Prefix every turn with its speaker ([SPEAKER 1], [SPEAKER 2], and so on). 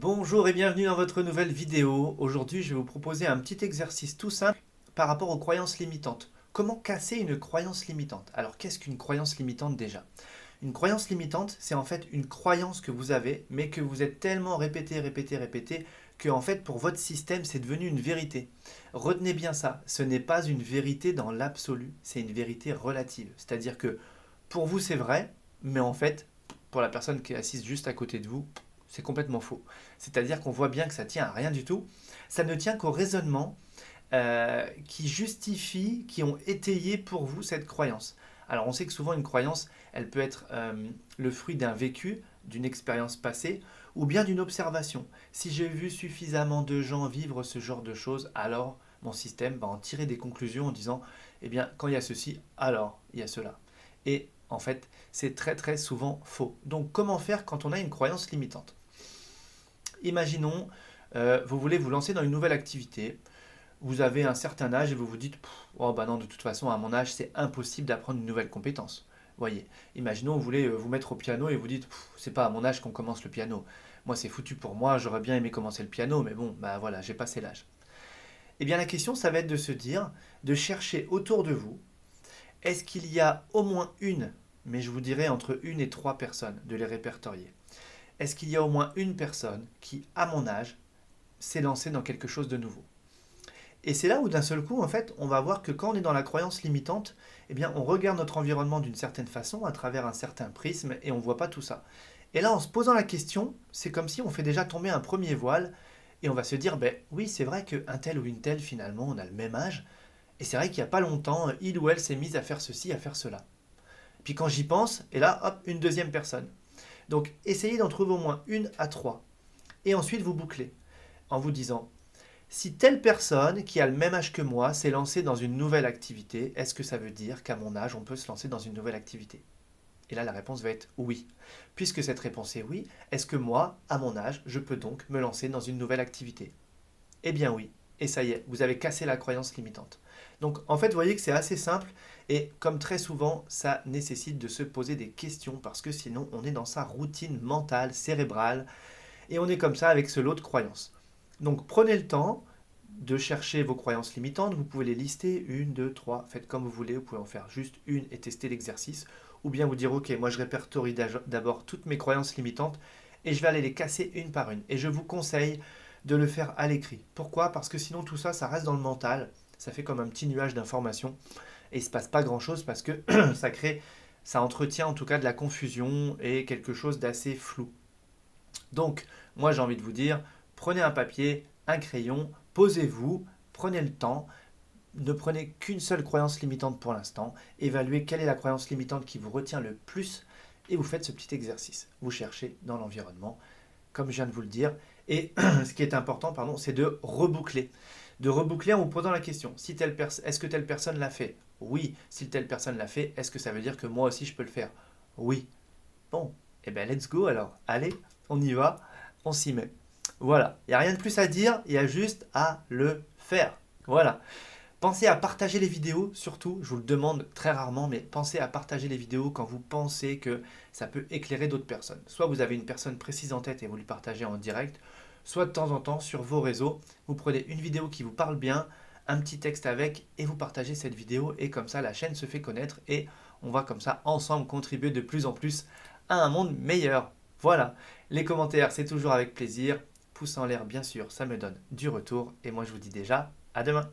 [SPEAKER 1] Bonjour et bienvenue dans votre nouvelle vidéo. Aujourd'hui, je vais vous proposer un petit exercice tout simple par rapport aux croyances limitantes. Comment casser une croyance limitante? Alors, qu'est-ce qu'une croyance limitante déjà? Une croyance limitante, c'est en fait une croyance que vous avez, mais que vous êtes tellement répété, que en fait, pour votre système, c'est devenu une vérité. Retenez bien ça, ce n'est pas une vérité dans l'absolu, c'est une vérité relative. C'est-à-dire que pour vous, c'est vrai, mais en fait, pour la personne qui est assise juste à côté de vous, c'est complètement faux. C'est-à-dire qu'on voit bien que ça tient à rien du tout. Ça ne tient qu'au raisonnement qui justifient, qui ont étayé pour vous cette croyance. Alors on sait que souvent une croyance, elle peut être le fruit d'un vécu, d'une expérience passée, ou bien d'une observation. Si j'ai vu suffisamment de gens vivre ce genre de choses, alors mon système va en tirer des conclusions en disant, eh bien, quand il y a ceci, alors il y a cela. Et en fait, c'est très souvent faux. Donc comment faire quand on a une croyance limitante? Imaginons, vous voulez vous lancer dans une nouvelle activité, vous avez un certain âge et vous vous dites, oh bah non, de toute façon, à mon âge, c'est impossible d'apprendre une nouvelle compétence. Voyez, imaginons, vous voulez vous mettre au piano et vous dites, c'est pas à mon âge qu'on commence le piano. Moi, c'est foutu pour moi, j'aurais bien aimé commencer le piano, mais bon, bah voilà, j'ai passé l'âge. Eh bien, la question, ça va être de se dire, de chercher autour de vous, est-ce qu'il y a au moins une, mais je vous dirais entre une et trois personnes, de les répertorier. Est-ce qu'il y a au moins une personne qui, à mon âge, s'est lancée dans quelque chose de nouveau? Et c'est là où d'un seul coup, en fait, on va voir que quand on est dans la croyance limitante, eh bien, on regarde notre environnement d'une certaine façon, à travers un certain prisme, et on ne voit pas tout ça. Et là, en se posant la question, c'est comme si on fait déjà tomber un premier voile, et on va se dire, ben oui, c'est vrai qu'un tel ou une telle, finalement, on a le même âge, et c'est vrai qu'il n'y a pas longtemps, il ou elle s'est mise à faire ceci, à faire cela. Puis quand j'y pense, et là, hop, une deuxième personne. Donc, essayez d'en trouver au moins une à trois. Et ensuite, vous bouclez en vous disant, si telle personne qui a le même âge que moi s'est lancée dans une nouvelle activité, est-ce que ça veut dire qu'à mon âge, on peut se lancer dans une nouvelle activité? Et là, la réponse va être oui. Puisque cette réponse est oui, est-ce que moi, à mon âge, je peux donc me lancer dans une nouvelle activité? Eh bien oui. Et ça y est, vous avez cassé la croyance limitante. Donc en fait, vous voyez que c'est assez simple et comme très souvent, ça nécessite de se poser des questions parce que sinon, on est dans sa routine mentale, cérébrale et on est comme ça avec ce lot de croyances. Donc prenez le temps de chercher vos croyances limitantes, vous pouvez les lister, une, deux, trois, faites comme vous voulez, vous pouvez en faire juste une et tester l'exercice, ou bien vous dire ok, moi je répertorie d'abord toutes mes croyances limitantes et je vais aller les casser une par une. Et je vous conseille de le faire à l'écrit. Pourquoi? Parce que sinon tout ça, ça reste dans le mental, ça fait comme un petit nuage d'informations et il ne se passe pas grand-chose parce que ça crée, ça entretient en tout cas de la confusion et quelque chose d'assez flou. Donc, moi j'ai envie de vous dire, prenez un papier, un crayon, posez-vous, prenez le temps, ne prenez qu'une seule croyance limitante pour l'instant, évaluez quelle est la croyance limitante qui vous retient le plus et vous faites ce petit exercice. Vous cherchez dans l'environnement, comme je viens de vous le dire, et ce qui est important, pardon, c'est de reboucler. De reboucler en vous posant la question, si est-ce que telle personne l'a fait? Oui. Si telle personne l'a fait, est-ce que ça veut dire que moi aussi je peux le faire? Oui. Bon, eh bien let's go alors. Allez, on y va, on s'y met. Voilà, il n'y a rien de plus à dire, il y a juste à le faire. Voilà. Pensez à partager les vidéos, surtout, je vous le demande très rarement, mais pensez à partager les vidéos quand vous pensez que ça peut éclairer d'autres personnes. Soit vous avez une personne précise en tête et vous lui partagez en direct, soit de temps en temps sur vos réseaux, vous prenez une vidéo qui vous parle bien, un petit texte avec et vous partagez cette vidéo et comme ça la chaîne se fait connaître et on va comme ça ensemble contribuer de plus en plus à un monde meilleur. Voilà, les commentaires c'est toujours avec plaisir, pouce en l'air bien sûr, ça me donne du retour et moi je vous dis déjà à demain.